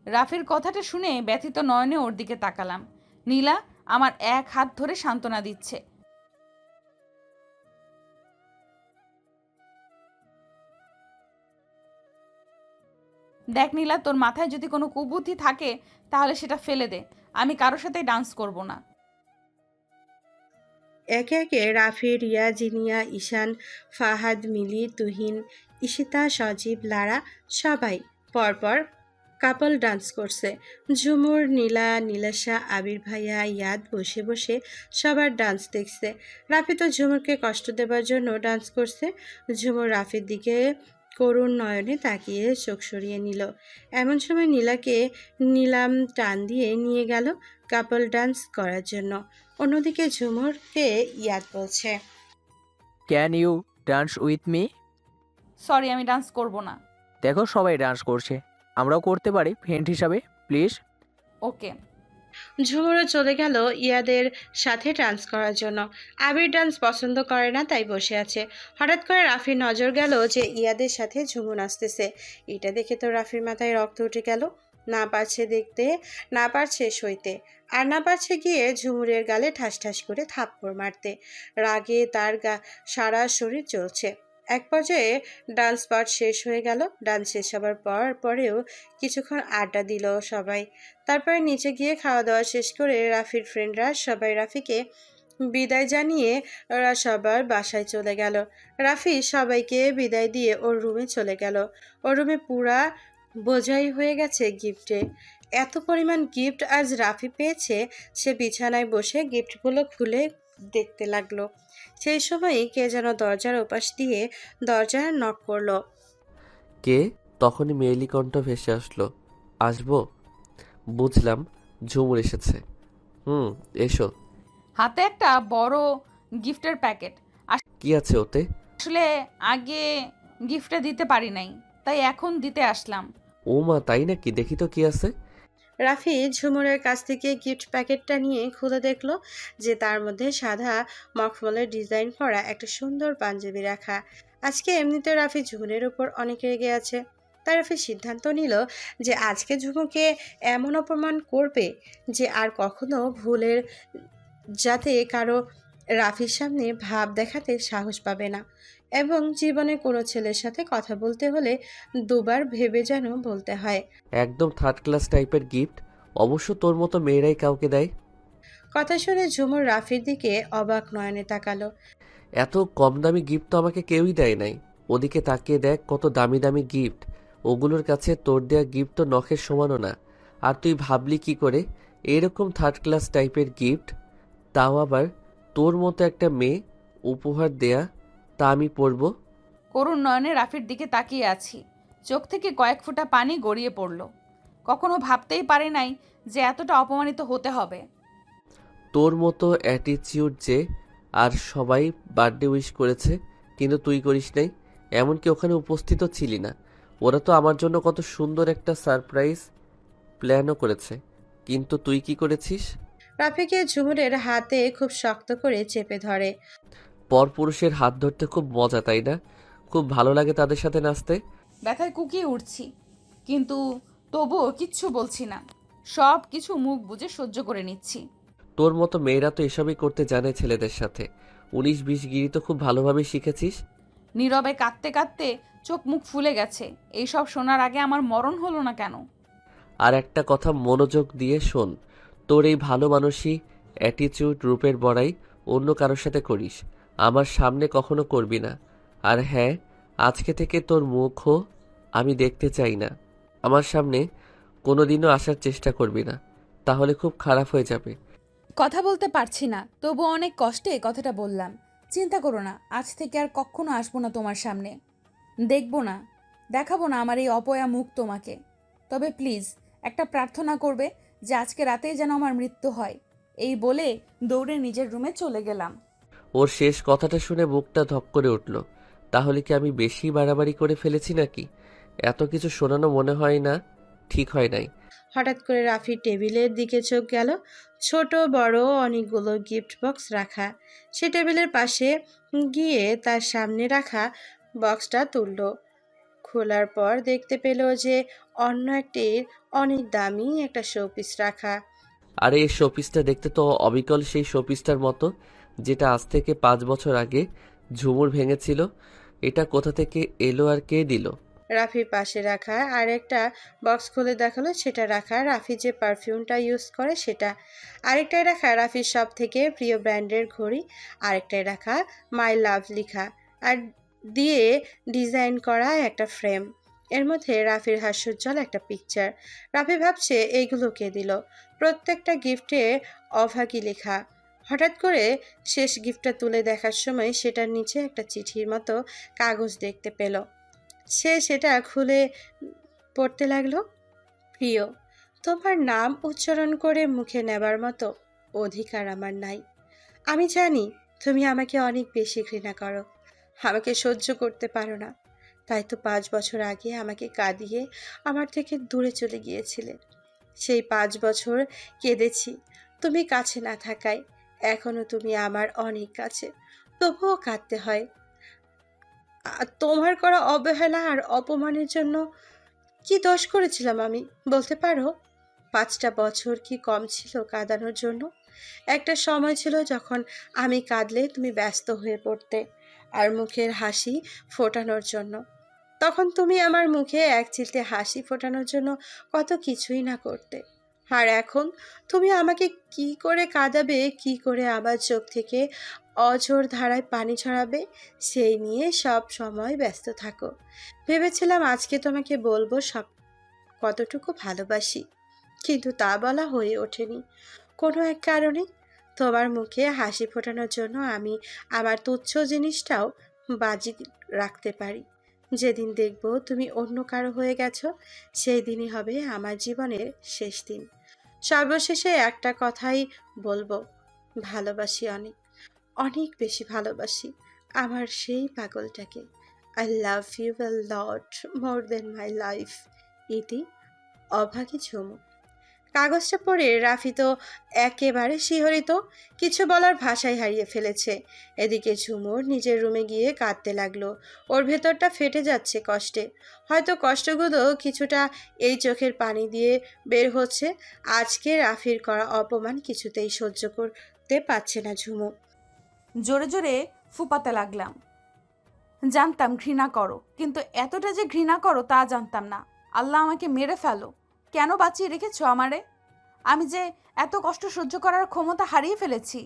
রাফির কথাটা শুনে ব্যথিত নয়নে ওর দিকে তাকালাম। নীলা আমার এক হাত ধরে সান্ত্বনা দিচ্ছে। দেখ নীলা, তোর মাথায় যদি কোনো কুবুদ্ধি থাকে তাহলে সেটা ফেলে দে। আমি কারোর সাথে ডান্স করব না। একে একে রাফি, রিয়া, জিনিয়া, ঈশান, ফাহাদ, মিলি, তুহিন, ঈশিতা, সজীব, লারা সবাই পরপর কাপল ডান্স করছে। ঝুমুর, নীলা, নীলাশা, আবির ভাইয়া, ইয়াদ বসে বসে সবার ডান্স দেখছে। রাফি তো ঝুমুরকে কষ্ট দেবার জন্য ডান্স করছে। ঝুমুর রাফির দিকে করুণ নয়নে তাকিয়ে চোখ সরিয়ে নিল। এমন সময় নীলাকে নিলাম টান দিয়ে নিয়ে গেল কাপল ডান্স করার জন্য। অন্যদিকে ঝুমুরকে ইয়াদ বলছে, can you dance with me? Sorry, আমি ডান্স করব না। দেখো সবাই ডান্স করছে, আমরাও করতে পারি ফ্রেন্ড হিসাবে, প্লিজ। ওকে। ঝুমুরও চলে গেল ইয়াদের সাথে ডান্স করার জন্য। আবির ডান্স পছন্দ করে না, তাই বসে আছে। হঠাৎ করে রাফির নজর গেল যে ইয়াদের সাথে ঝুমুর নাচতেছে। এটা দেখে তো রাফির মাথায় রক্ত উঠে গেল। না পারছে দেখতে, না পারছে সইতে, আর না পারছে গিয়ে ঝুমুরের গালে ঠাস ঠাস করে থাপ্পড় মারতে। রাগে তার সারা শরীর জ্বলছে। এক পর্যায়ে ডান্স পার্ট শেষ হয়ে গেল। ডান্স শেষ হবার পরেও কিছুক্ষণ আড্ডা দিল সবাই। তারপরে নিচে গিয়ে খাওয়া দাওয়া শেষ করে রাফির ফ্রেন্ডরা সবাই রাফিকে বিদায় জানিয়ে ওরা সবার বাসায় চলে গেল। রাফি সবাইকে বিদায় দিয়ে ওর রুমে চলে গেল। ওর রুমে পুরা বোঝাই হয়ে গেছে গিফটে। এত পরিমাণ গিফট আজ রাফি পেয়েছে। সে বিছানায় বসে গিফটগুলো খুলে দেখতে লাগলো। সেই সময়ই কে যেন দরজার ওপাশ দিয়ে দরজা নক করলো। কে? তখনই মেয়েলি কণ্ঠ ভেসে আসলো। আসবো? বুঝলাম ঝুমুর এসেছে। হুম, এসো। হাতে একটা বড় গিফটের প্যাকেট। কি আছে ওতে? আসলে আগে গিফটটা দিতে পারি নাই, তাই এখন দিতে আসলাম। ও মা, তাই নাকি? দেখি তো কি আছে। রাফি ঝুমুরের কাছ থেকে গিফট প্যাকেটটা নিয়ে খুলে দেখলো যে তার মধ্যে সাদা মখমলের ডিজাইন করা একটা সুন্দর পাঞ্জাবি রাখা। আজকে এমনিতে রাফি ঝুমুরের উপর অনেক রেগে আছে। তাই রাফি সিদ্ধান্ত নিল যে আজকে ঝুমুকে এমন অপমান করবে যে আর কখনো ভুলের যাতে কারো রাফির সামনে ভাব দেখাতে সাহস পাবে না, এবং জীবনে কোনো ছেলের সাথে কথা বলতে হলে দুবার ভেবে যেন বলতে হয়। একদম থার্ড ক্লাস টাইপের গিফট। অবশ্য তোর মতো মেয়েরাই কাউকে দেয়। কথা শুনে ঝুমুর রাফির দিকে অবাক নয়নে তাকালো। এত কম দামি গিফট তো আমাকে কেউই দেয় নাই। ওদিকে তাকিয়ে দেখ কত দামি দামি গিফট। ওগুলোর কাছে তোর দেয়া গিফট তো নখের সমানও না। আর তুই ভাবলি কি করে এরকম থার্ড ক্লাস টাইপের গিফট, তাও আবার তোর মতো একটা মেয়ে উপহার দেয়া, তা আমি পরবো? করুণ নয়নে রাফির দিকে তাকিয়ে আছি। চোখ থেকে কয়েক ফোঁটা পানি গড়িয়ে পড়ল। কখনো ভাবতেই পারি নাই যে এতটা অপমানিত হতে হবে। তোর মতো অ্যাটিচিউড যে, আর সবাই বার্থডে উইশ করেছে কিন্তু তুই করিস নাই। এমনকি ওখানে উপস্থিত ছিলি না। ওরা তো আমার জন্য কত সুন্দর একটা সারপ্রাইজ প্ল্যানও করেছে, কিন্তু তুই কি করেছিস? রাফিকে ঝুমুরের হাতে খুব শক্ত করে চেপে ধরে। পরপুরুষের হাত ধরতে খুব মজা, তাই না? খুব ভালো লাগে তাদের সাথে নাচতে। ব্যথায় কুকিয়ে উঠছি, কিন্তু তবুও কিচ্ছু বলছি না। সব কিছু মুখ বুজে সহ্য করে নিচ্ছি। তোর মতো মেয়েরা তো এসবই করতে জানে ছেলেদের সাথে। 19-20 গিরি তো খুব ভালোভাবে শিখেছিস। নীরবে কাঁদতে কাঁদতে চোখ মুখ ফুলে গেছে। এইসব শোনার আগে আমার মরণ হলো না কেন? আর একটা কথা মনোযোগ দিয়ে শোন। তোর এই ভালো মানসী অ্যাটিচিউড রূপের বড়াই অন্য কারোর সাথে করিস, আমার সামনে কখনো করবি না। আর হ্যাঁ, আজকে থেকে তোর মুখও আমি দেখতে চাই না। আমার সামনে কোনোদিনও আসার চেষ্টা করবি না, তাহলে খুব খারাপ হয়ে যাবে। কথা বলতে পারছি না, তবু অনেক কষ্টে কথাটা বললাম। চিন্তা করো না, আজ থেকে আর কখনো আসবো না তোমার সামনে। দেখবো না, দেখাবো না আমার এই অপয়া মুখ তোমাকে। তবে প্লিজ একটা প্রার্থনা করবে যে আজকে রাতেই যেন আমার মৃত্যু হয়। এই বলে দৌড়ে নিজের রুমে চলে গেলাম। ওর শেষ কথাটা শুনে বুকটা ধক করে উঠল। তাহলে কি আমি বেশি বাড়াবাড়ি করে ফেলেছি নাকি? এত কিছু শোনানো মনে হয় না ঠিক হয় নাই। হঠাৎ করে রাফির টেবিলের দিকে চোখ গেল। ছোট বড় অনেকগুলো গিফট বক্স রাখা। সে টেবিলের পাশে গিয়ে তার সামনে রাখা বক্সটা তুলল। খোলার পর দেখতে পেল যে অন্য একটির অনেক দামি একটা শোপিস রাখা। আরে এই শোপিসটা দেখতে তো অবিকল সেই শোপিসটার মতো, যেটা আজ থেকে 5 বছর আগে ঝুমুর ভেঙেছিল। এটা কোথা থেকে এলো আর কে দিল? রাফির পাশে রাখা আর একটা বক্স খুলে দেখালো সেটা রাখা রাফি যে পারফিউমটা ইউজ করে সেটা। আরেকটায় রাখা রাফির সব থেকে প্রিয় ব্র্যান্ডের ঘড়ি। আরেকটায় রাখা মাই লাভ লেখা আর দিয়ে ডিজাইন করা একটা ফ্রেম। এর মধ্যে রাফির হাস্যোজ্জ্বল একটা পিকচার। রাফি ভাবছে এইগুলো কে দিল। প্রত্যেকটা গিফটে অভাগী লেখা। হঠাৎ করে শেষ গিফটটা তুলে দেখার সময় সেটার নিচে একটা চিঠির মতো কাগজ দেখতে পেল। সে সেটা খুলে পড়তে লাগলো। প্রিয়, তোমার নাম উচ্চারণ করে মুখে নেবার মতো অধিকার আমার নাই। আমি জানি তুমি আমাকে অনেক বেশি ঘৃণা করো, আমাকে সহ্য করতে পারো না। তাই তো 5 বছর আগে আমাকে কাঁদিয়ে আমার থেকে দূরে চলে গিয়েছিলে। সেই 5 বছর কেঁদেছি তুমি কাছে না থাকায়। এখনো তুমি আমার অনেক কাছে, তবুও কাঁদতে হয়। তোমার করা অবহেলা আর অপমানের জন্য কি দোষ করেছিলাম আমি, বলতে পারো? 5টা বছর কি কম ছিল কাঁদানোর জন্য? একটা সময় ছিল যখন আমি কাঁদলে তুমি ব্যস্ত হয়ে পড়তে আর মুখের হাসি ফোটানোর জন্য। তখন তুমি আমার মুখে এক চিলতে হাসি ফোটানোর জন্য কত কিছুই না করতে। আর এখন তুমি আমাকে কি করে কাঁদাবে, কি করে আমার চোখ থেকে অঝোর ধারায় পানি ছড়াবে, সেই নিয়ে সব সময় ব্যস্ত থাকো। ভেবেছিলাম আজকে তোমাকে বলবো সব কতটুকু ভালোবাসি, কিন্তু তা বলা হয়ে ওঠেনি কোনো এক কারণে। তোমার মুখে হাসি ফোটানোর জন্য আমি আমার তুচ্ছ জিনিসটাও বাজি রাখতে পারি। যেদিন দেখব তুমি অন্য কারো হয়ে গেছো, সেই দিনই হবে আমার জীবনের শেষ দিন। সর্বশেষে একটা কথাই বলবো, ভালোবাসি অনেক, অনেক বেশি ভালোবাসি আমার সেই পাগলটাকে। I love you a lot more than my life. ইতি অভাগী ঝুমু। কাগজটা পড়ে রাফি তো একেবারে শিহরিত, কিছু বলার ভাষাই হারিয়ে ফেলেছে। এদিকে ঝুমুর নিজের রুমে গিয়ে কাঁদতে লাগলো। ওর ভেতরটা ফেটে যাচ্ছে কষ্টে। হয়তো কষ্টগুলো কিছুটা এই চোখের পানি দিয়ে বের হচ্ছে। আজকে রাফির করা অপমান কিছুতেই সহ্য করতে পারছে না ঝুমু। জোরে জোরে ফুপাতে লাগলাম। জানতাম ঘৃণা করো, কিন্তু এতটা যে ঘৃণা করো তা জানতাম না। আল্লাহ আমাকে মেরে ফেলো, কেন বাঁচিয়ে রেখেছো আমারে? আমি যে এত কষ্ট সহ্য করার ক্ষমতা হারিয়ে ফেলেছি।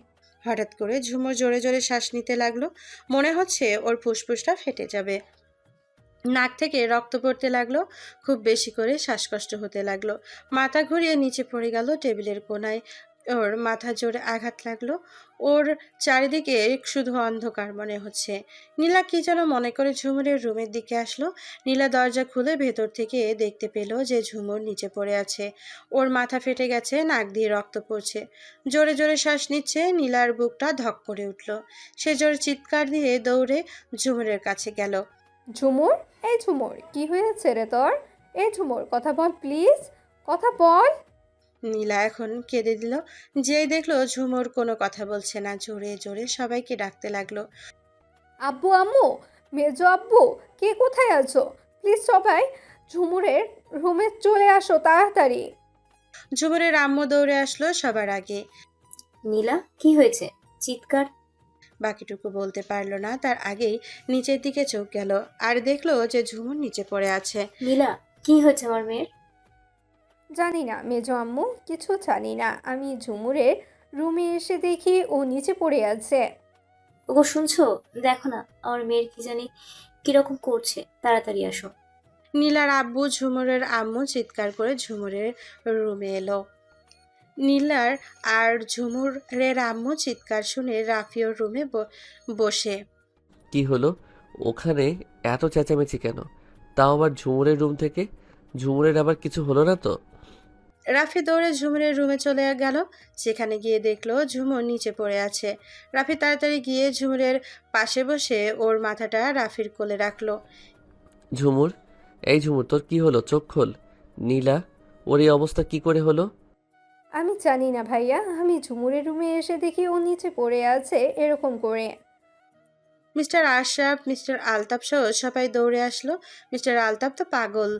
হঠাৎ করে ঝুমুর জোরে জোরে শ্বাস নিতে লাগলো। মনে হচ্ছে ওর ফুসফুসটা ফেটে যাবে। নাক থেকে রক্ত পড়তে লাগলো। খুব বেশি করে শ্বাসকষ্ট হতে লাগলো। মাথা ঘুরিয়ে নিচে পড়ে গেল টেবিলের কোণায়। ওর মাথা জোরে আঘাত লাগলো। ওর চারিদিকে শুধু অন্ধকার মনে হচ্ছে। নীলা কি যেন মনে করে ঝুমুরের রুমের দিকে আসলো। নীলা দরজা খুলে ভেতর থেকে দেখতে পেল যে ঝুমুর নিচে পড়ে আছে। ওর মাথা ফেটে গেছে, নাক দিয়ে রক্ত পড়ছে। জোরে জোরে শ্বাস নিচ্ছে। নীলার বুকটা ধক করে উঠল। সে জোরে চিৎকার দিয়ে দৌড়ে ঝুমুরের কাছে গেল। ঝুমুর, এই ঝুমুর, কি হয়েছে রে তোর? এই ঝুমুর, কথা বল প্লিজ, কথা বল। নীলা এখন কেঁদে দিল। যেই দেখলো ঝুমুর কোনো কথা বলছে না, জোরে জোরে সবাইকে ডাকতে লাগলো। আব্বু, আম্মু, মেজো আব্বু, কে কোথায় আছো? প্লিজ সবাই ঝুমুরের রুমে চলে আসো তাড়াতাড়ি। ঝুমুরের আম্মু দৌড়ে আসলো সবার আগে। নীলা, কি হয়েছে? চিৎকার। বাকিটুকু বলতে পারলো না, তার আগেই নিচের দিকে চোখ গেল আর দেখলো যে ঝুমুর নিচে পড়ে আছে। নীলা, কি হয়েছে আমার মেয়ের? জানি না মেজো আম্মু, কিছু জানি না। আমি ঝুমুরের রুমে এসে দেখি ও নিচে পড়ে আছে। ওগো শুনছো? দেখো না আমার মেয়ের কি জানি কিরকম করছে, তাড়াতাড়ি আসো। নীলার আব্বু ঝুমুরের আম্মু চিৎকার করে ঝুমুরের রুমে এলো। নীলার আর ঝুমুরের আম্মু চিৎকার শুনে রাফিওর রুমে বসে। কি হলো? ওখানে এত চেঁচামেচি কেন? তাও আবার ঝুমুরের রুম থেকে। ঝুমুরের আবার কিছু হলো না তো? রাফি দৌড়ে ঝুমুরের রুমে চলে গেল। সেখানে গিয়ে দেখলো ঝুমুর নিচে পড়ে আছে। রাফি তাড়াতাড়ি গিয়ে ঝুমুরের পাশে বসে ওর মাথাটা রাফির কোলে রাখলো। ঝুমুর, এই ঝুমুর, তোর কি হলো? চোখ খোল। নীলা, ওর এই অবস্থা কি করে হলো? আমি জানি না ভাইয়া, আমি ঝুমুরের রুমে এসে দেখি ও নিচে পড়ে আছে এরকম করে। মিস্টার আশরাফ, মিস্টার আলতাফ সহ সবাই দৌড়ে আসলো। মিস্টার আলতাফ তো পাগল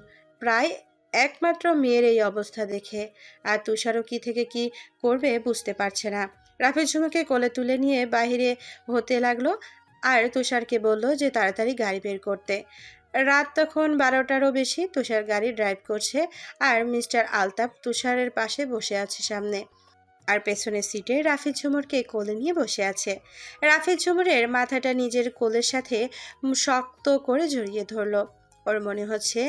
প্রায়, একমাত্র মেয়ের এই অবস্থা দেখে। আর তুষারও কি থেকে কি করবে বুঝতে পারছে না। রাফি ঝুমুকে কোলে তুলে নিয়ে বাহিরে হতে লাগলো আর তুষারকে বলল যে তাড়াতাড়ি গাড়ি বের করতে। রাত তখন 12টারও বেশি। তুষার গাড়ি ড্রাইভ করছে আর মিস্টার আলতাফ তুষারের পাশে বসে আছে সামনে, আর পেছনের সিটে রাফি ঝুমুরকে কোলে নিয়ে বসে আছে। রাফি ঝুমুরের মাথাটা নিজের কোলের সাথে শক্ত করে জড়িয়ে ধরলো। ওর মনে হচ্ছে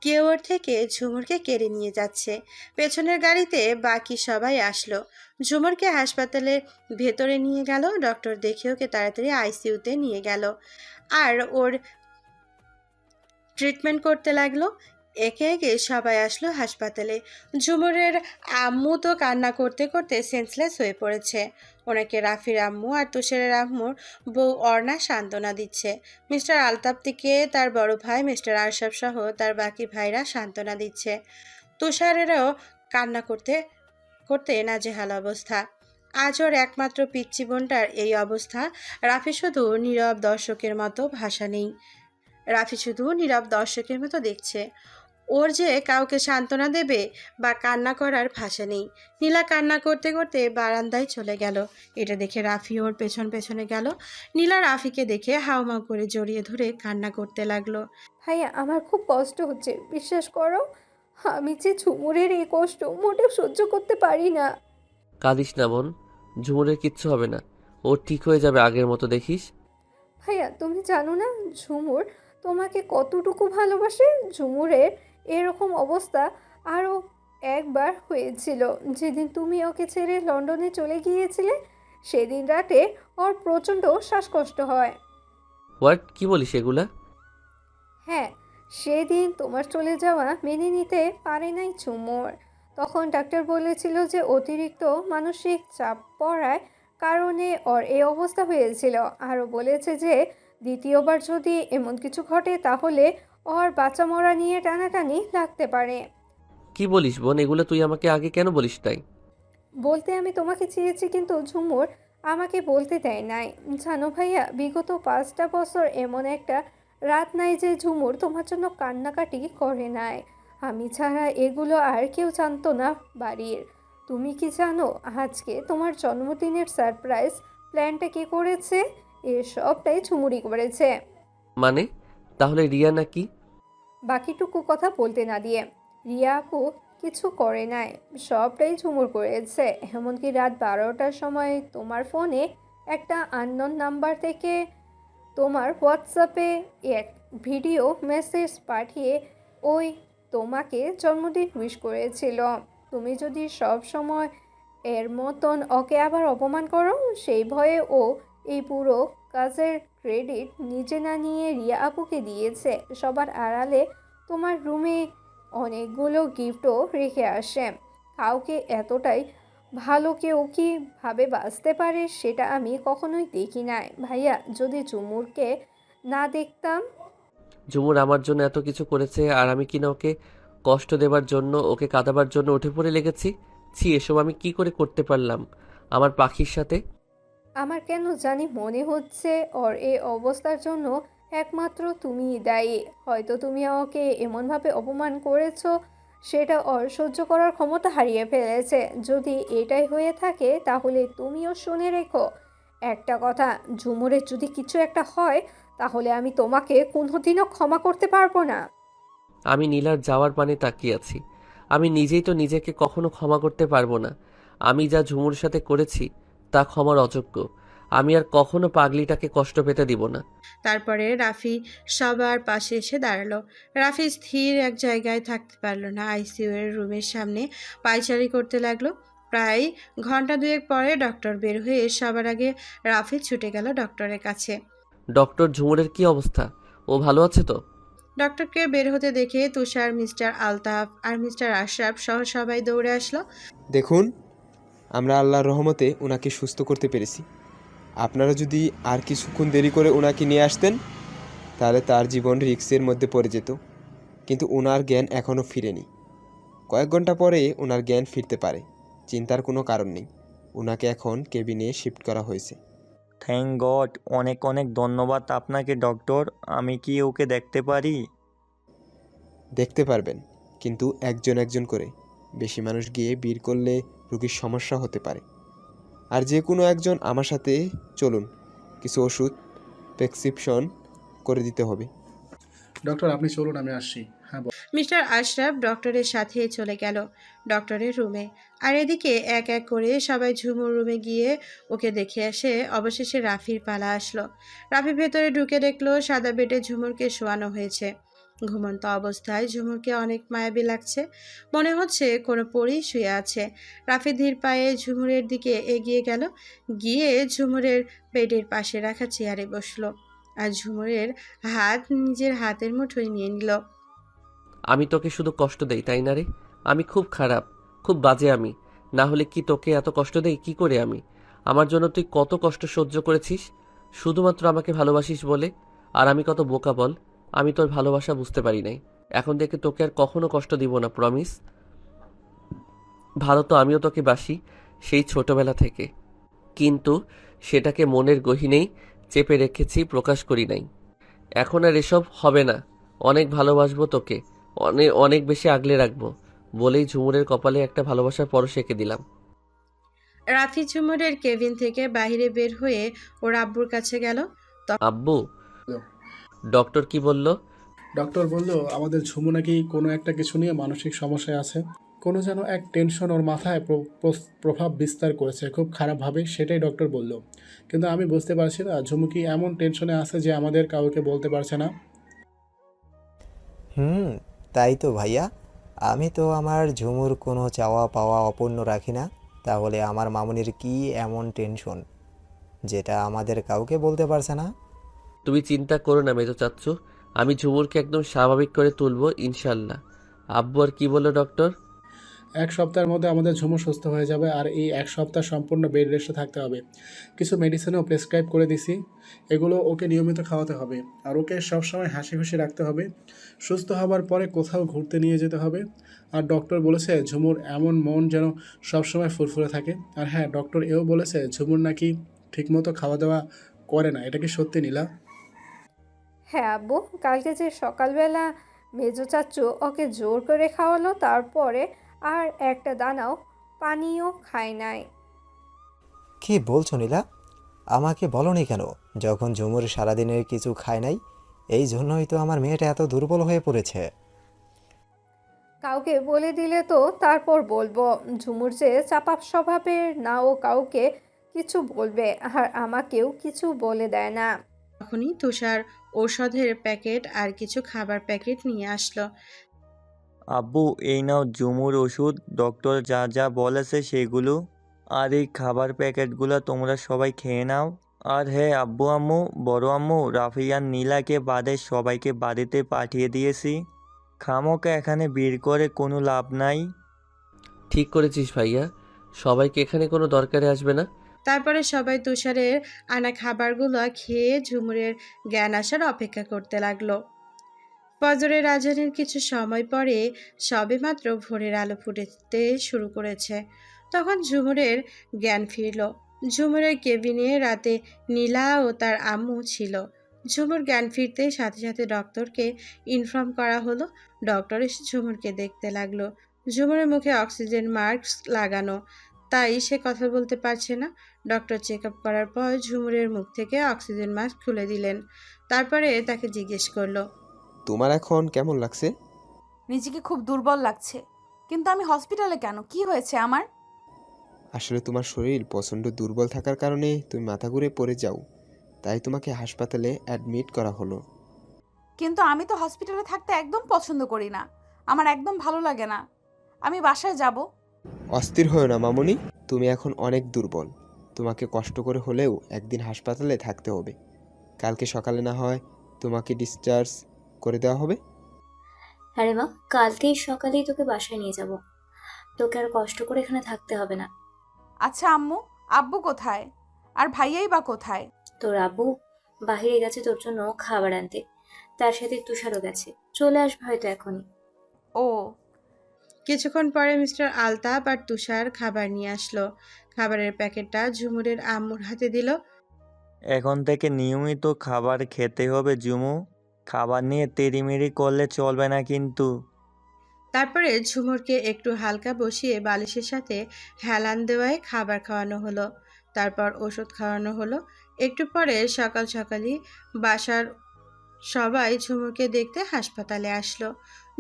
কেউ ওর থেকে ঝুমুরকে কেড়ে নিয়ে যাচ্ছে। পেছনের গাড়িতে বাকি সবাই আসলো। ঝুমুরকে হাসপাতালের ভেতরে নিয়ে গেল। ডক্টর দেখে ওকে তাড়াতাড়ি আইসিইউতে নিয়ে গেল আর ওর ট্রিটমেন্ট করতে লাগলো। একে একে সবাই আসলো হাসপাতালে। ঝুমুরের আম্মু তো কান্না করতে করতে সেন্সলেস হয়ে পড়েছে। ওনাকে রাফির আম্মু আর তুষারের আম্মুর বউ অর্ণা সান্ত্বনা দিচ্ছে। মিস্টার আলতাফ থেকে তার বড় ভাই মিস্টার আরশাব সহ তার বাকি ভাইরা সান্ত্বনা দিচ্ছে। তুষারেরও কান্না করতে করতে নাজেহাল অবস্থা। আজ ওর একমাত্র পিচ্চি বোনটার এই অবস্থা। রাফি শুধু নীরব দর্শকের মতো ভাষা নেই। রাফি শুধু নীরব দর্শকের মতো দেখছে। ওর যে কাউকে সান্ত্বনা দেবে বা কান্না করার ভাষা নেই। নীলা কান্না করতে করতে বারান্দায় চলে গেল। এটা দেখে রাফি ওর পেছন পেছনে গেল। নীলা রাফিকে দেখে হাউমাউ করে জড়িয়ে ধরে কান্না করতে লাগলো। ভাইয়া আমার খুব কষ্ট হচ্ছে, বিশ্বাস করো। আমি যে ঝুমুরের এই কষ্ট মোটেও সহ্য করতে পারি না। কাঁদিস না বোন, ঝুমুরের কিচ্ছু হবে না, ও ঠিক হয়ে যাবে আগের মতো, দেখিস। ভাইয়া তুমি জানো না ঝুমুর তোমাকে কতটুকু ভালোবাসে। ঝুমুরের এরকম অবস্থা আরও একবার হয়েছিল, যেদিন তুমি ওকে ছেড়ে লন্ডনে চলে গিয়েছিলে। সেদিন রাতে ওর প্রচণ্ড শ্বাসকষ্ট হয়। হোয়াট, কি বলিস এগুলা? হ্যাঁ, সেদিন তোমার চলে যাওয়া মেনে নিতে পারে নাই ঝুমুর। তখন ডাক্তার বলেছিল যে অতিরিক্ত মানসিক চাপ পড়ার কারণে ওর এই অবস্থা হয়েছিল। আরও বলেছে যে দ্বিতীয়বার যদি এমন কিছু ঘটে তাহলে ওর বাঁচা মরা নিয়ে টানাটানি লাগতে পারে। কি বলিস বোন, এগুলো তুই আমাকে আগে কেন বলিস তাই? বলতে আমি তোমাকে চেয়েছি, কিন্তু ঝুমুর আমাকে বলতে দেয় নাই। জানো ভাইয়া, বিগত 5টা বছর এমন একটা রাত নাই যে ঝুমুর তোমার জন্য কান্নাকাটি করে নাই। আমি ছাড়া এগুলো আর কেউ জানতো না বাড়ির। তুমি কি জানো আজকে তোমার জন্মদিনের সারপ্রাইজ প্ল্যানটা কে করেছে? এসবটাই ঝুমুরি করেছে। মানে, তাহলে রিয়া নাকি? বাকিটুকু কথা বলতে না দিয়ে, রিয়া আপু কিছু করে নাই, সবটাই ঝুমুর করেছে। এমনকি রাত 12টার সময় তোমার ফোনে একটা আননোন নাম্বার থেকে তোমার হোয়াটসঅ্যাপে এক ভিডিও মেসেজ পাঠিয়ে ওই তোমাকে জন্মদিন উইশ করেছিল। তুমি যদি সব সময় এর মতন ওকে আবার অপমান করো, সেই ভয়ে ও এই পুরো কাজের ক্রেডিট নিজে না নিয়ে রিয়া আপুকে দিয়েছে। সবার আড়ালে তোমার রুমে অনেকগুলো গিফটও রেখে আসে। কাউকে এতটাই ভালো কেউ কীভাবে বাঁচতে পারে সেটা আমি কখনোই দেখি নাই ভাইয়া। যদি ঝুমুরকে না দেখতাম। ঝুমুর আমার জন্য এত কিছু করেছে আর আমি কিনা ওকে কষ্ট দেবার জন্য, ওকে কাঁদাবার জন্য উঠে পড়ে লেগেছি। ছি, এসব আমি কি করে করতে পারলাম আমার পাখির সাথে? আমার কেন জানি মনে হচ্ছে ওর এই অবস্থার জন্য একমাত্র তুমিই দায়ী। হয়তো তুমি ওকে এমনভাবে অপমান করেছো সেটা ওর সহ্য করার ক্ষমতা হারিয়ে ফেলেছে। যদি এটাই হয়ে থাকে তাহলে তুমিও শুনে রেখো একটা কথা, ঝুমুরের যদি কিছু একটা হয় তাহলে আমি তোমাকে কোনোদিনও ক্ষমা করতে পারবো না। আমি নীলার যাওয়ার পানে তাকিয়ে আছি। আমি নিজেই তো নিজেকে কখনো ক্ষমা করতে পারবো না। আমি যা ঝুমুর সাথে করেছি তা ক্ষমার অযোগ্য। আমি আর কখনো পাগলিটাকে কষ্ট পেতে দিব না। তারপরে রাফি সবার পাশে এসে দাঁড়ালো। রাফি স্থির এক জায়গায় থাকতে পারলো না। আইসিইউ এর রুমের সামনে পায়চারি করতে লাগলো। প্রায় ঘন্টা দুয়েক পরে ডক্টর বের হয়ে সবার আগে রাফি ছুটে গেল ডক্টরের কাছে। ডক্টর, ঝুমুরের কি অবস্থা? ও ভালো আছে তো? ডক্টরকে বের হতে দেখে তুষার, মিস্টার আলতাফ আর মিস্টার আশরাফ সহ সবাই দৌড়ে আসলো। দেখুন, আমরা আল্লাহর রহমতে ওনাকে সুস্থ করতে পেরেছি। আপনারা যদি আর কিছুক্ষণ দেরি করে ওনাকে নিয়ে আসতেন তাহলে তার জীবন রিস্কের মধ্যে পড়ে যেত। কিন্তু ওনার জ্ঞান এখনও ফিরেনি। কয়েক ঘন্টা পরে ওনার জ্ঞান ফিরতে পারে, চিন্তার কোনো কারণ নেই। ওনাকে এখন কেবিনে শিফট করা হয়েছে। থ্যাংক গড, অনেক অনেক ধন্যবাদ আপনাকে ডক্টর। আমি কি ওকে দেখতে পারি? দেখতে পারবেন, কিন্তু একজন একজন করে। বেশি মানুষ গিয়ে ভিড় করলে রোগীর সমস্যা হতে পারে। আর যে কোনো একজন আমার সাথে চলুন, কিছু ওষুধ প্রেসক্রিপশন করে দিতে হবে। ডক্টর আপনি চলুন, আমি আসছি। হ্যাঁ মিস্টার আশরাফ ডক্টরের সাথে চলে গেল ডক্টরের রুমে। আর এদিকে এক এক করে সবাই ঝুমুর রুমে গিয়ে ওকে দেখে আসে। অবশেষে রাফির পালা আসলো। রাফি ভেতরে ঢুকে দেখলো সাদা বেডে ঝুমুরকে শোয়ানো হয়েছে। ঘুমন্ত অবস্থায় ঝুমুরকে অনেক মায়াবী লাগছে, মনে হচ্ছে কোনো পরী শুয়ে আছে। রাফি ধীর পায়ে ঝুমুরের দিকে এগিয়ে গেল, গিয়ে ঝুমুরের বেডের পাশে রাখা চেয়ারে বসলো আর ঝুমুরের হাত নিজের হাতের মুঠোয় নিয়ে নিল। আমি তোকে শুধু কষ্ট দেই তাই না রে? আমি খুব খারাপ, খুব বাজে আমি। না হলে কি তোকে এত কষ্ট দেই কি করে আমি? আমার জন্য তুই কত কষ্ট সহ্য করেছিস শুধুমাত্র আমাকে ভালোবাসিস বলে। আর আমি কত বোকা বল, আমি তোর ভালোবাসা বুঝতে পারি নাই। এখন থেকে তোকে আর কখনো কষ্ট দিব না, প্রমিস। ভালো তো আমিও তোকে বাসি সেই ছোটবেলা থেকে, কিন্তু সেটাকে মনের গহীনেই চেপে রেখেছি, প্রকাশ করি নাই। এখন আর এসব হবে না। অনেক ভালোবাসবো তোকে, অনেক অনেক বেশি আগলে রাখবো বলেই ঝুমুরের কপালে একটা ভালোবাসার পরশ এঁকে দিলাম। রাফি ঝুমুরের কেবিন থেকে বাইরে বের হয়ে ওর আব্বুর কাছে গেল। আব্বু, বলো। ডক্টর কি বলল? ডক্টর বলল আমাদের ঝুমু নাকি কোনো একটা কিছু নিয়ে মানসিক সমস্যায় আছে। কোনো যেন এক টেনশন ওর মাথায় প্রভাব বিস্তার করেছে খুব খারাপভাবে, সেটাই ডক্টর বলল। কিন্তু আমি বুঝতে পারছি না ঝুমু কি এমন টেনশনে আছে যে আমাদের কাউকে বলতে পারছে না। তাই তো ভাইয়া, আমি তো আমার ঝুমুর কোনো চাওয়া পাওয়া অপূর্ণ রাখি না। তাহলে আমার মামুনির কি এমন টেনশন যেটা আমাদের কাউকে বলতে পারছে না? তুমি চিন্তা করো না মেজো চাচ্চু, আমি ঝুমুরকে একদম স্বাভাবিক করে তুলবো ইনশাল্লাহ। আব্বু আর কি বললো ডক্টর? 1 সপ্তাহের মধ্যে আমাদের ঝুমু সুস্থ হয়ে যাবে, আর এই 1 সপ্তাহ সম্পূর্ণ বেড রেস্টে থাকতে হবে। কিছু মেডিসিনও প্রেসক্রাইব করে দিছি, এগুলো ওকে নিয়মিত খাওয়াতে হবে। আর ওকে সবসময় হাসি খুশি রাখতে হবে। সুস্থ হবার পরে কোথাও ঘুরতে নিয়ে যেতে হবে। আর ডক্টর বলেছে ঝুমুর এমন মন যেন সবসময় ফুরফুরে থাকে। আর হ্যাঁ, ডক্টর এও বলেছে ঝুমুর নাকি ঠিকমতো খাওয়া দাওয়া করে না। এটা কি সত্যি নীলা? হ্যাঁ আব্বু, কালকে যে সকালবেলা মেজো চাচ্চু ওকে জোর করে খাওয়ালো, তারপরে আর একটা দানাও পানিও খায় নাই। কি বলছো নীলা? আমাকে বলনি কেন যখন ঝুমুর সারাদিনের কিছু খায় নাই? এই জন্যই তো আমার মেয়েটা এত দুর্বল হয়ে পড়েছে। কাউকে বলে দিলে তো তারপর বলবো ঝুমুর যে চাপা স্বভাবের না, ও কাউকে কিছু বলবে আর আমাকেও কিছু বলে দেয় না। তখনই তুষার ঔষধের প্যাকেট আর কিছু খাবার প্যাকেট নিয়ে আসলো। আব্বু, এই নাও ঝুমুর ওষুধ, ডক্টর যা যা বলেছে সেগুলো। আর এই খাবার প্যাকেটগুলো তোমরা সবাই খেয়ে নাও। আর হ্যাঁ আব্বু আম্মু, বড় আম্মু, রাফিয়ান নীলাকে বাদে সবাইকে বাড়িতে পাঠিয়ে দিয়েছি। খামোকা এখানে ভিড় করে কোনো লাভ নাই। ঠিক করেছিস ভাইয়া, সবাইকে এখানে কোনো দরকারে আসবে না। তারপরে সবাই তুষারের আনা খাবারগুলো খেয়ে ঝুমুরের জ্ঞান আসার অপেক্ষা করতে লাগলো। ফজরের আজানের কিছু সময় পরে সবেমাত্র ভোরের আলো ফুটতে শুরু করেছে, তখন ঝুমুরের জ্ঞান ফিরল। ঝুমুরের কেবিনে রাতে নীলা ও তার আম্মু ছিল। ঝুমুর জ্ঞান ফিরতে সাথে সাথে ডক্টরকে ইনফর্ম করা হলো। ডক্টর এসে ঝুমুরকে দেখতে লাগলো। ঝুমুরের মুখে অক্সিজেন মাস্ক লাগানো, তাই সে কথা বলতে পারছে না। ডক্টর চেক আপ করার পর ঝুমুরের মুখ থেকে অক্সিজেন মাস্ক খুলে দিলেন। তারপরে তাকে জিজ্ঞেস করলো, তোমার এখন কেমন লাগছে? নিজেকে খুব দুর্বল লাগছে। কিন্তু আমি হসপিটালে কেন? কি হয়েছে আমার? আসলে তোমার শরীর প্রচণ্ড দুর্বল থাকার কারণে তুমি মাথা ঘুরে পড়ে যাও, তাই তোমাকে হাসপাতালে অ্যাডমিট করা হলো। কিন্তু আমি তো হসপিটালে থাকতে একদম পছন্দ করি না। আমার একদম ভালো লাগে না। আমি বাসায় যাব। অস্থির হও না মামুনি, তুমি এখন অনেক দুর্বল। তোমাকে কষ্ট করে হলেও একদিন হাসপাতালে থাকতে হবে। কালকে সকালে না হয় তোমাকে ডিসচার্জ করে দেওয়া হবে। হ্যাঁ রে মা, কালকেই সকালেই তোকে বাসায় নিয়ে যাব। তোকে আর কষ্ট করে এখানে থাকতে হবে না। আচ্ছা আম্মু, আব্বু কোথায়? আর ভাইয়াই বা কোথায়? তোর আব্বু বাহিরে গেছে তোর জন্য খাবার আনতে, তার সাথে তুষারও গেছে, চলে আসবে হয়তো এখনই। ও, কিছুক্ষণ পরে মিস্টার আলতাফ আর তুষার খাবার নিয়ে আসলো। খাবারের প্যাকেটটা ঝুমুরের আম্মুর হাতে দিল। এখন থেকে নিয়মিত খাবার খেতে হবে ঝুমু। খাবার নিয়ে তেড়িমেড়ি করলে চলবে না কিন্তু। তারপরে ঝুমুরকে একটু হালকা বসিয়ে বালিশের সাথে হেলান দেওয়ায় খাবার খাওয়ানো হলো। তারপর ওষুধ খাওয়ানো হলো। একটু পরে সকাল সকালই বাসার সবাই ঝুমুরকে দেখতে হাসপাতালে আসলো।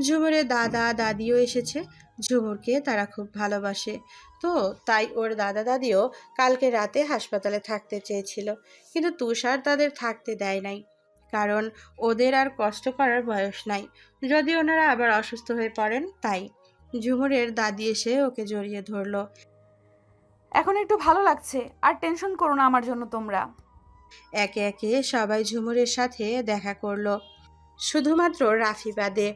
ঝুমুরের দাদা দাদিও এসেছে। ঝুমুরকে তারা খুব ভালোবাসে, তো তাই ওর দাদা দাদিও কালকে রাতে হাসপাতালে থাকতে চেয়েছিল, কিন্তু তুষার তাদের থাকতে দেয় নাই, কারণ ওদের আর কষ্ট করার বয়স নাই। যদি ওনারা আবার অসুস্থ হয়ে পড়েন তাই। ঝুমুরের দাদি এসে ওকে জড়িয়ে ধরলো। এখন একটু ভালো লাগছে, আর টেনশন করো না আমার জন্য তোমরা। একে একে সবাই ঝুমুরের সাথে দেখা করলো, শুধুমাত্র রাফি বাদে।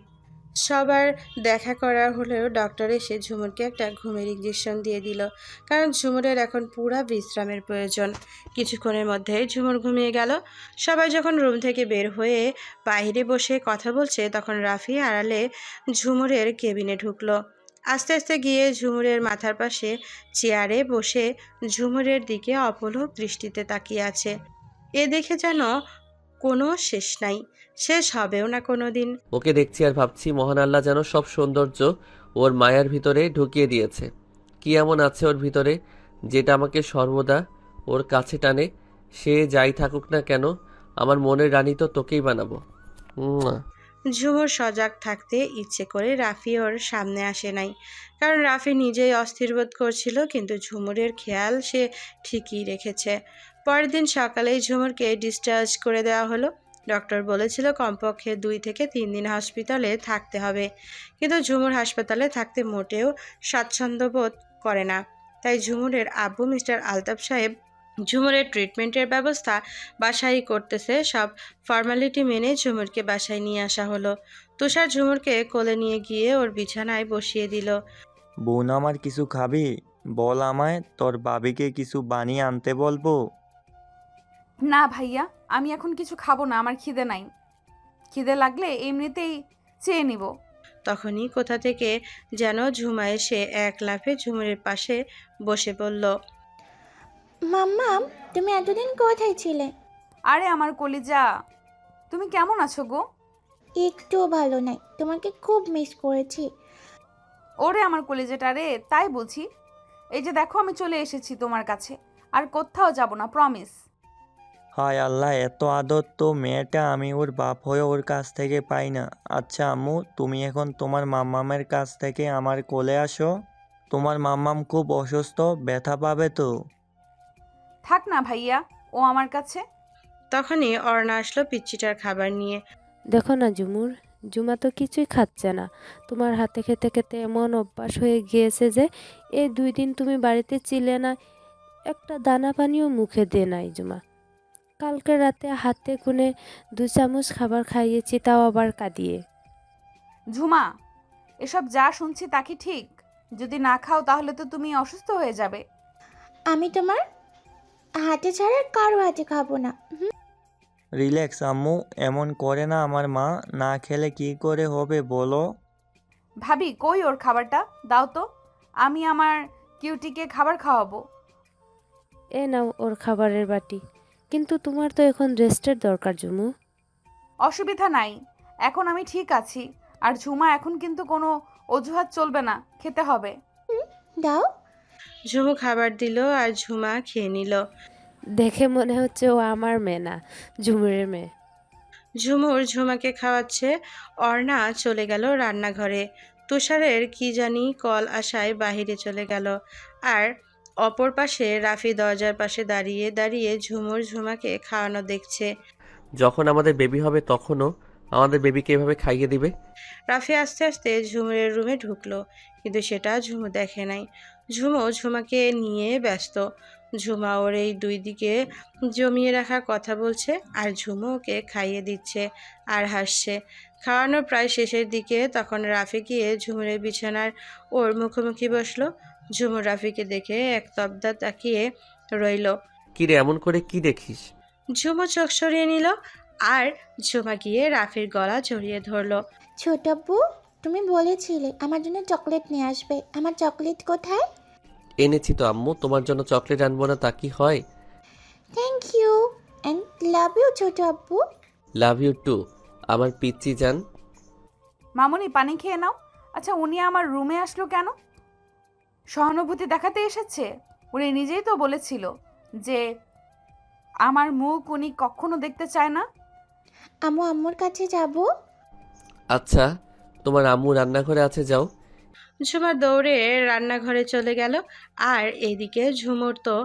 সবার দেখা করার হলেও ডক্টর এসে ঝুমুরকে একটা ঘুমের ইঞ্জেকশন দিয়ে দিল, কারণ ঝুমুরের এখন পুরা বিশ্রামের প্রয়োজন। কিছুক্ষণের মধ্যেই ঝুমুর ঘুমিয়ে গেল। সবাই যখন রুম থেকে বের হয়ে বাইরে বসে কথা বলছে, তখন রাফি আড়ালে ঝুমুরের কেবিনে ঢুকলো। আস্তে আস্তে গিয়ে ঝুমুরের মাথার পাশে চেয়ারে বসে ঝুমুরের দিকে অপলক দৃষ্টিতে তাকিয়ে আছে। এ দেখে যেন কোনো শেষ নাই, শেষ হবেও না কোনো দিন। ওকে দেখছি আর ভাবছি মহান আল্লাহ যেন সব সৌন্দর্য ওর মায়ার ভিতরে ঢুকিয়ে দিয়েছে। কি এমন আছে ওর ভিতরে যেটা আমাকে সর্বদা ওর কাছে টানে? সে যাই থাকুক না কেন, আমার মনের রানী তো তোকেই বানাবো। মুয়া। ঝুমুর সজাগ থাকতে ইচ্ছে করে রাফি ওর সামনে আসে নাই, কারণ রাফি নিজেই অস্থির বোধ করছিল, কিন্তু ঝুমুরের খেয়াল সে ঠিকই রেখেছে। পরের দিন সকালেই ঝুমুরকে ডিসচার্জ করে দেওয়া হলো। ডক্টর বলেছিল কমপক্ষে 2 থেকে 3 দিন হসপিটালে থাকতে হবে, কিন্তু ঝুমুর হাসপাতালে থাকতে মোটেও স্বাচ্ছন্দ্য বোধ করে না। তাই ঝুমুরের আব্বু মিস্টার আলতাফ সাহেব ঝুমুরের ট্রিটমেন্টের ব্যবস্থা বাসায় করতেছে। সব ফর্মালিটি মেনে ঝুমুরকে বাসায় নিয়ে আসা হলো। তুষার ঝুমুরকে কোলে নিয়ে গিয়ে ওর বিছানায় বসিয়ে দিল। বোন আমার কিছু খাবি? বল আমায়, তোর ভাবিকে কিছু বানিয়ে আনতে বলবো? না ভাইয়া, আমি এখন কিছু খাবো না, আমার খিদে নাই। খিদে লাগলে এমনিতেই চেয়ে নিব। তখনই কোথা থেকে যেন ঝুমা এসে এক লাফে ঝুমুরের পাশে বসে বলল, মাম্মাম, তুমি এতদিন কোথায় ছিলে? আরে আমার কলিজা, তুমি কেমন আছো গো? একটুও ভালো নাই, তোমাকে খুব মিস করেছি। ওরে আমার কলিজাটা রে, তাই বলছি। এই যে দেখো আমি চলে এসেছি তোমার কাছে, আর কোথাও যাব না, প্রমিস। হায় আল্লাহ, এত আদর তো মেয়েটা আমি ওর বাপ হয়ে ওর কাছ থেকে পাই না। আচ্ছা আম্মু, তুমি এখন তোমার মাম্মামের কাছ থেকে আমার কোলে আসো। তোমার মাম্মাম খুব অসুস্থ, ব্যথা পাবে তো। থাক না ভাইয়া, ও আমার কাছে। তখনই অর্ণা আসলো পিচ্চিটার খাবার নিয়ে। দেখো না ঝুমুর, ঝুমা তো কিছুই খাচ্ছে না। তোমার হাতে খেতে খেতে এমন অভ্যাস হয়ে গিয়েছে যে এই 2 দিন তুমি বাড়িতে ছিলে না, একটা দানা পানিও মুখে দে নাই ঝুমা। কালকে রাতে হাতে গুনে 2 চামচ খাবার খাইয়েছি, তাও আবার কাঁদিয়ে। ঝুমা, এসব যা শুনছি তা কি ঠিক? যদি না খাও তাহলে তো তুমি অসুস্থ হয়ে যাবে। আমি তোমার হাতে ছাড়া কারো হাতে খাবো না। রিল্যাক্স আম্মু, এমন করে না আমার মা। না খেলে কি করে হবে বলো? ভাবি কই ওর খাবারটা? দাও তো, আমি আমার কিউটিকে খাবার খাওয়াবো। এ নাও ওর খাবারের বাটি। কিন্তু তোমার তো এখন রেস্টের দরকার ঝুমু। অসুবিধা নাই, এখন আমি ঠিক আছি। আর ঝুমা, এখন কিন্তু কোনো অজুহাত চলবে না, খেতে হবে। দাও। ঝুমু খাবার দিল আর ঝুমা খেয়ে নিল। দেখে মনে হচ্ছে ও আমার মেয়ে না, ঝুমুরের মেয়ে। ঝুমুর ঝুমাকে খাওয়াচ্ছে। অর্ণা চলে গেল রান্নাঘরে। তুষারের কি জানি কল আসায় বাহিরে চলে গেল। আর অপর পাশে রাফি দরজার পাশে দাঁড়িয়ে দাঁড়িয়ে ঝুমুর ঝুমাকে খাওয়ানো দেখছে। যখন আমাদের বেবি হবে তখনও আমাদের বেবিকে এভাবে খাইয়ে দিবে? রাফি আস্তে আস্তে ঝুমুরের রুমে ঢুকলো, কিন্তু সেটা ঝুমু দেখে নাই। ঝুমু ঝুমাকে নিয়ে ব্যস্ত। ঝুমা ওর এই 2 দিকে জমিয়ে রাখা কথা বলছে, আর ঝুমু ওকে খাইয়ে দিচ্ছে আর হাসছে। খাওয়ানোর প্রায় শেষের দিকে তখন রাফি গিয়ে ঝুমুরের বিছানার ওর মুখোমুখি বসলো। ঝুমুর রাফিকে দেখে এক তবদা তাকিয়ে রইল। কিরে, এমন করে কি দেখিস? ঝুমু চোখ সরিয়ে নিল, আর ঝুমা গিয়ে রাফির গলা জড়িয়ে ধরলো। ছোট আপু, তুমি বলেছিলে আমার জন্য চকলেট নিয়ে আসবে, আমার চকলেট কোথায়? এনেছি তো আম্মু, তোমার জন্য চকলেট আনবো না তা কি হয়? Thank you and love you ছোট আপু। লাভ ইউ টু আমার পিচ্চি জান। মামুনি, পানি খেয়ে নাও। আচ্ছা, উনি আমার রুমে আসলো কেন? সহানুভূতি দেখাতে এসেছে? উনি নিজেই তো বলেছিল যে আমার মুখ উনি কখনো দেখতে চায় না। আম্মু আম্মুর কাছে যাব। আচ্ছা, তোমার আম্মু রান্নাঘরে আছে, যাও। ঝুমা দৌড়ে রান্নাঘরে চলে গেল। আর এদিকে ঝুমুর তো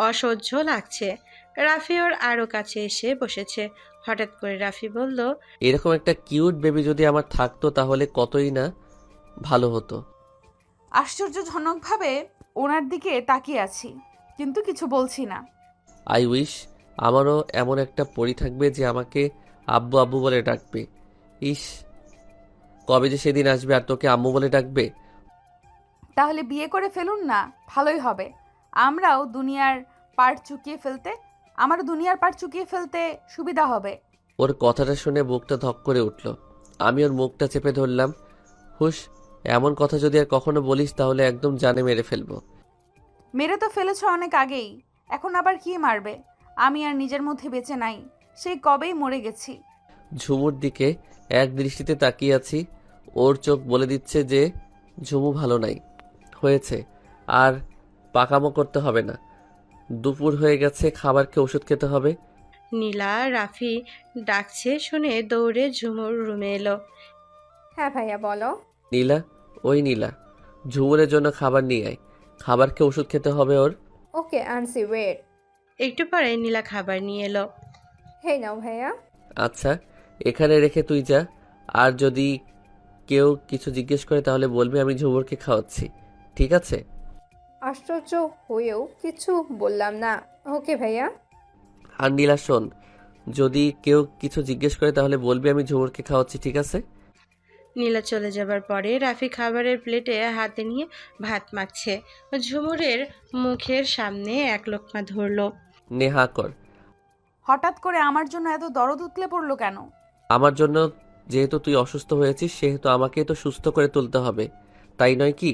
অসহ্য লাগছে। রাফি ওর আরো কাছে এসে বসেছে। হঠাৎ করে রাফি বলল, এরকম একটা কিউট বেবি যদি আমার থাকতো তাহলে কতই না ভালো হতো। আশ্চর্যজনকভাবে ওনার দিকে তাকিয়ে আছি, কিন্তু কিছু বলছি না। আই উইশ আমারও এমন একটা পরি থাকবে যে আমাকে আব্বু আব্বু বলে ডাকবে। ইস, কবে যে সেদিন আসবে আর তোকে আম্মু বলে ডাকবে। তাহলে বিয়ে করে ফেলুন না, ভালোই হবে। আমারও দুনিয়ার পার চুকিয়ে ফেলতে সুবিধা হবে। ওর কথাটা শুনে বুকটা ধক করে উঠল। আমি ওর মুখটা চেপে ধরলাম। হুশ, এমন কথা যদি আর কখনো বলিস তাহলে একদম জানে মেরে ফেলবো। মেরে তো ফেলেছ অনেক আগেই, এখন আবার কি মারবে? আমি আর নিজের মধ্যে বেঁচে নাই, সেই কবেই মরে গেছি। ঝুমুর দিকে এক দৃষ্টিতে তাকিয়ে আছি। ওর চোখ বলে দিচ্ছে যে ঝুমু ভালো নাই। হয়েছে, আর পাকামো করতে হবে না। দুপুর হয়ে গেছে, খাবার খেয়ে ওষুধ খেতে হবে। নীলা রাফি ডাকছে শুনে দৌড়ে ঝুমুর রুমে এলো। হ্যাঁ ভাইয়া বলো। নীলা, ওই নীলা, ঝুমুরের জন্য খাবার নিয়ে আয়। খাবার খেয়ে ওষুধ খেতে হবে ওর। ওকে আনসি, ওয়েট। একটু পরে নীলা খাবার নিয়ে এলো। হে নাও ভাইয়া। আচ্ছা, এখানে রেখে তুই যা। আর যদি কেউ কিছু জিজ্ঞেস করে তাহলে বলবি আমি ঝুমুরকে খাওয়াচ্ছি, ঠিক আছে? আশ্চর্য হয়েও কিছু বললাম না। ওকে ভাইয়া। আর নীলা শোন, যদি কেউ কিছু জিজ্ঞেস করে তাহলে বলবি আমি ঝুমুরকে খাওয়াচ্ছি, ঠিক আছে? নীলা চলে যাবার পরে রাফি খাবারের প্লেটে হাতে নিয়ে ভাত মাখছে। ঝুমুরের মুখের সামনে এক লোকমা ধরলো। নেহা কর। হঠাৎ করে আমার জন্য এত দরদ উতলে পড়লো কেন? আমার জন্য যেহেতু তুই অসুস্থ হয়েছিস সেহেতু আমাকে তো সুস্থ করে তুলতে হবে, তাই নয় কি?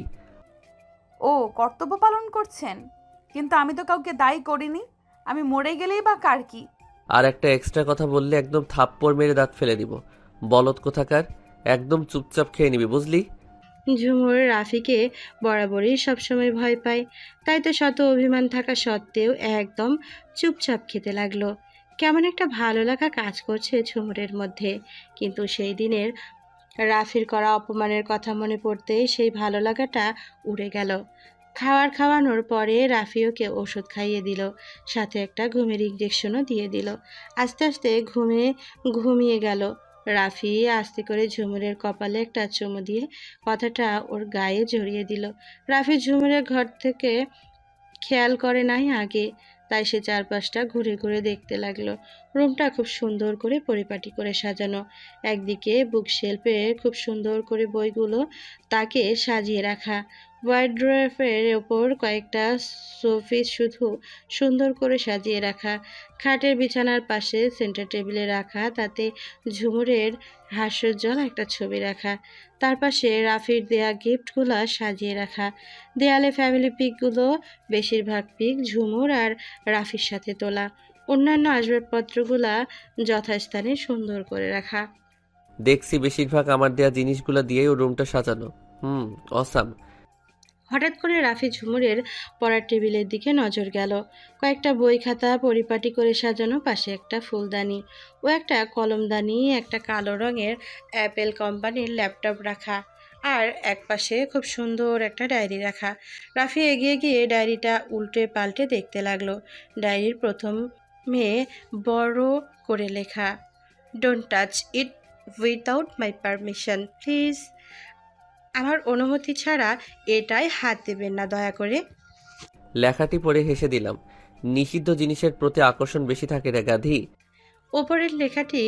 ও কর্তব্য পালন করছেন, কিন্তু আমি তো কাউকে দায়ী করিনি। আমি মরে গেলেই বা কার কি? আর একটা এক্সট্রা কথা বললে একদম থাপ্পড় মেরে দাঁত ফেলে দিব। বলদ কোথাকার, একদম চুপচাপ খেয়ে নিবি, বুঝলি? ঝুমুর রাফিকে বরাবরই সবসময় ভয় পায়, তাই তো শত অভিমান থাকা সত্ত্বেও একদম চুপচাপ খেতে লাগলো। কেমন একটা ভালো লাগা কাজ করছে ঝুমুরের মধ্যে। কিন্তু সেই দিনের রাফির করা অপমানের কথা মনে পড়তেই সেই ভালো লাগাটা উড়ে গেল। খাওয়ানোর পরে রাফি ওকে ওষুধ খাইয়ে দিল, সাথে একটা ঘুমের ইঞ্জেকশনও দিয়ে দিল। আস্তে আস্তে ঘুমিয়ে গেল। রাফি আস্তে করে ঝুমুরের কপালে একটা চুমু দিয়ে কথাটা ওর গায়ে জড়িয়ে দিল। রাফি ঝুমুরের ঘর থেকে খেয়াল করে নাই আগে, তাই সে চারপাশটা ঘুরে ঘুরে দেখতে লাগলো। রুমটা খুব সুন্দর করে পরিপাটি করে সাজানো। একদিকে বুকশেলফে খুব সুন্দর করে বইগুলো তাকে সাজিয়ে রাখা। ওয়ার্ড্রোবের ওপর কয়েকটা শোপিস শুধু সুন্দর করে সাজিয়ে রাখা। খাটের বিছানার পাশে সেন্টার টেবিলে রাখা, তাতে ঝুমুরের হাস্যোজ্জ্বল একটা ছবি রাখা। তার পাশে রাফির দেয়া গিফটগুলো সাজিয়ে রাখা। দেয়ালে ফ্যামিলি পিকগুলো, বেশিরভাগ পিক ঝুমুর আর রাফির সাথে তোলা। অন্যান্য আসবাবপত্রগুলা যথাস্থানে সুন্দর করে রাখা। দেখছি বেশিরভাগ আমার দেয়া জিনিসগুলো দিয়েই ও রুমটা সাজানো। অসাম। হঠাৎ করে রাফি ঝুমুরের পড়ার টেবিলের দিকে নজর গেল। কয়েকটা বই খাতা পরিপাটি করে সাজানো, পাশে একটা ফুলদানি ও একটা কলমদানি, একটা কালো রঙের অ্যাপেল কোম্পানির ল্যাপটপ রাখা, আর একপাশে খুব সুন্দর একটা ডায়েরি রাখা। রাফি এগিয়ে গিয়ে ডায়েরিটা উল্টে পাল্টে দেখতে লাগলো। ডায়েরির প্রথমে বড় করে লেখা, don't touch it without my permission please. আমার অনুমতি ছাড়া এটাই হাত দেবেন না দয়া করে। লেখাটি পড়ে হেসে দিলাম। নিষিদ্ধ জিনিসের প্রতি আকর্ষণ বেশি থাকে রে গাধি। ওপরের লেখাটি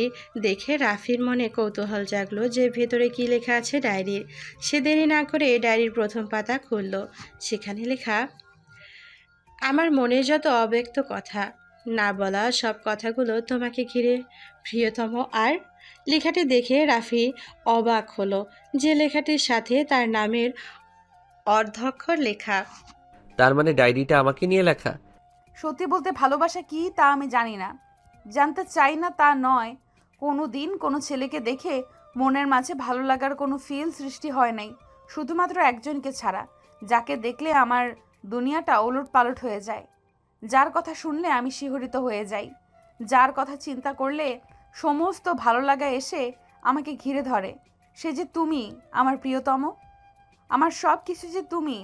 দেখে রাফির মনে কৌতূহল জাগলো যে ভেতরে কি লেখা আছে ডায়েরির। সে দেরি না করে ডায়েরির প্রথম পাতা খুলল। সেখানে লেখা, আমার মনের যত অব্যক্ত কথা, না বলা সব কথাগুলো তোমাকে ঘিরে প্রিয়তম। আর লেখাটি দেখে রাফি অবাক হলো যে লেখাটির সাথে তার নামের অর্ধক্ষর লেখা। তার মানে ডায়েরিটা আমাকে নিয়ে লেখা? সত্যি বলতে ভালোবাসা কি তা আমি জানি না, জানতে চাই না তা নয়। কোনো দিন কোনো ছেলেকে দেখে মনের মাঝে ভালো লাগার কোনো ফিল সৃষ্টি হয় নাই, শুধুমাত্র একজনকে ছাড়া, যাকে দেখলে আমার দুনিয়াটা ওলটপালট হয়ে যায়, যার কথা শুনলে আমি শিহরিত হয়ে যাই, যার কথা চিন্তা করলে সমস্ত ভালো লাগা এসে আমাকে ঘিরে ধরে। সে যে তুমি, আমার প্রিয়তম, আমার সব কিছু যে তুমি।